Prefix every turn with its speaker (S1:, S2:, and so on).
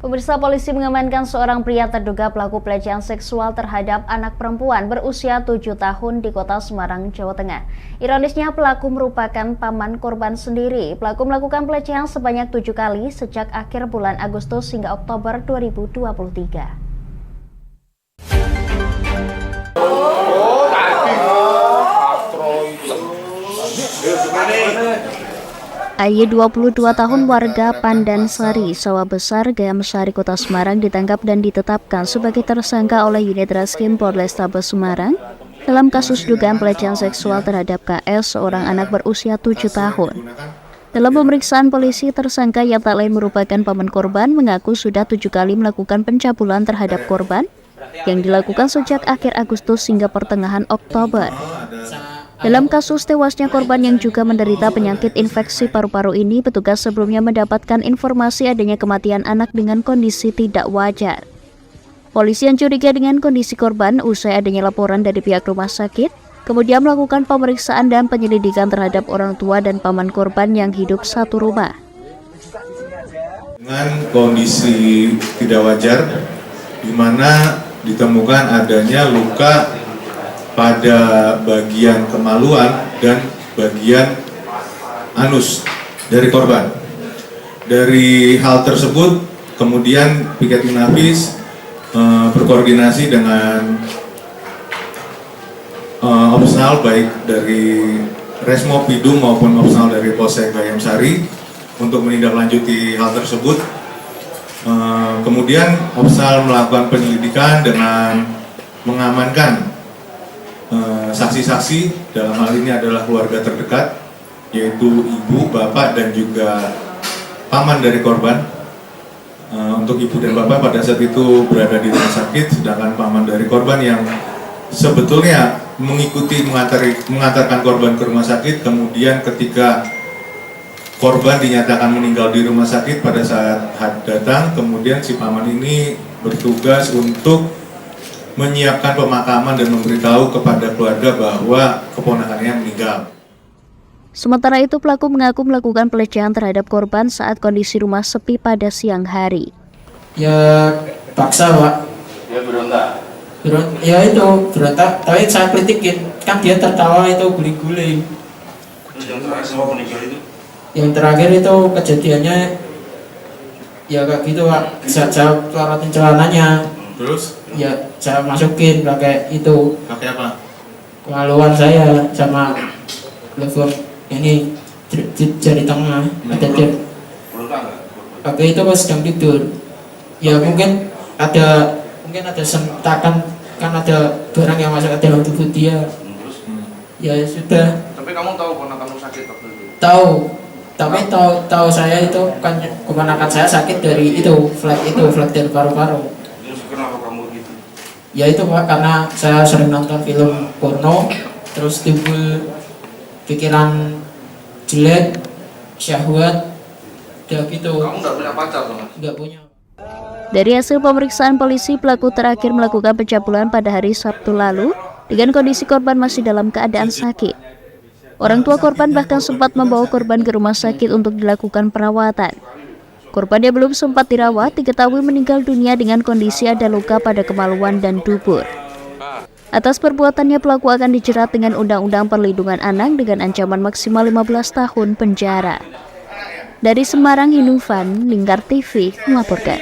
S1: Pemirsa, polisi mengamankan seorang pria terduga pelaku pelecehan seksual terhadap anak perempuan berusia 7 tahun di kota Semarang, Jawa Tengah. Ironisnya, pelaku merupakan paman korban sendiri. Pelaku melakukan pelecehan sebanyak 7 kali sejak akhir bulan Agustus hingga Oktober 2023. AY 22 tahun warga Pandansari, Sawah Besar, Gayam Sari, Kota Semarang ditangkap dan ditetapkan sebagai tersangka oleh unit Reskrim Polrestabes Semarang dalam kasus dugaan pelecehan seksual terhadap KS, seorang anak berusia 7 tahun. Dalam pemeriksaan polisi, tersangka yang tak lain merupakan paman korban mengaku sudah 7 kali melakukan pencabulan terhadap korban yang dilakukan sejak akhir Agustus hingga pertengahan Oktober. Dalam kasus tewasnya korban yang juga menderita penyakit infeksi paru-paru ini, petugas sebelumnya mendapatkan informasi adanya kematian anak dengan kondisi tidak wajar. Polisi yang curiga dengan kondisi korban usai adanya laporan dari pihak rumah sakit, kemudian melakukan pemeriksaan dan penyelidikan terhadap orang tua dan paman korban yang hidup satu rumah.
S2: Dengan kondisi tidak wajar, di mana ditemukan adanya luka pada bagian kemaluan dan bagian anus dari korban. Dari hal tersebut, kemudian Piket Inafis berkoordinasi dengan opsional baik dari Resmo Pidum maupun opsional dari Polsek Gayam Sari untuk menindaklanjuti hal tersebut. Kemudian opsional melakukan penyelidikan dengan mengamankan saksi-saksi, dalam hal ini adalah keluarga terdekat, yaitu ibu, bapak, dan juga paman dari korban. Untuk ibu dan bapak pada saat itu berada di rumah sakit, sedangkan paman dari korban yang sebetulnya mengikuti mengantarkan korban ke rumah sakit, kemudian ketika korban dinyatakan meninggal di rumah sakit pada saat datang, kemudian si paman ini bertugas untuk menyiapkan pemakaman dan memberitahu kepada keluarga bahwa keponakannya meninggal.
S1: Sementara itu, pelaku mengaku melakukan pelecehan terhadap korban saat kondisi rumah sepi pada siang hari.
S3: Ya paksa, Pak.
S4: Dia berontak?
S3: Ya itu, berontak, tapi saya kritikin. Kan dia tertawa itu guling-guling.
S4: Terus yang terakhir sama meninggal itu?
S3: Yang terakhir itu kejadiannya ya kayak gitu, Pak. Saya pelorotin celananya.
S2: Terus?
S3: Ya saya masukin pakai itu.
S2: Pakai apa?
S3: Kemaluan saya sama lever ini jari tengah. Ada jari. Pakai itu pas sedang tidur. Ya mungkin ada sentakan, kan ada barang yang masuk ke dalam tubuh dia. Ya sudah.
S4: Tapi kamu tahu ponakanmu sakit waktu itu?
S3: Tahu. Tapi tahu saya itu kan keponakan saya sakit dari itu flek dari paru-paru.
S4: Terus kenapa kamu gitu?
S3: Ya itu, Pak, karena saya sering nonton film porno, terus timbul pikiran jelek, syahwat, udah gitu.
S4: Kamu nggak punya pacar tuh, Mas?
S3: Nggak punya.
S1: Dari hasil pemeriksaan polisi, pelaku terakhir melakukan pencabulan pada hari Sabtu lalu dengan kondisi korban masih dalam keadaan sakit. Orang tua korban bahkan sempat membawa korban ke rumah sakit untuk dilakukan perawatan. Korban yang belum sempat dirawat diketahui meninggal dunia dengan kondisi ada luka pada kemaluan dan dubur. Atas perbuatannya, pelaku akan dijerat dengan Undang-Undang Perlindungan Anak dengan ancaman maksimal 15 tahun penjara. Dari Semarang, Hinufan, Lingkar TV melaporkan.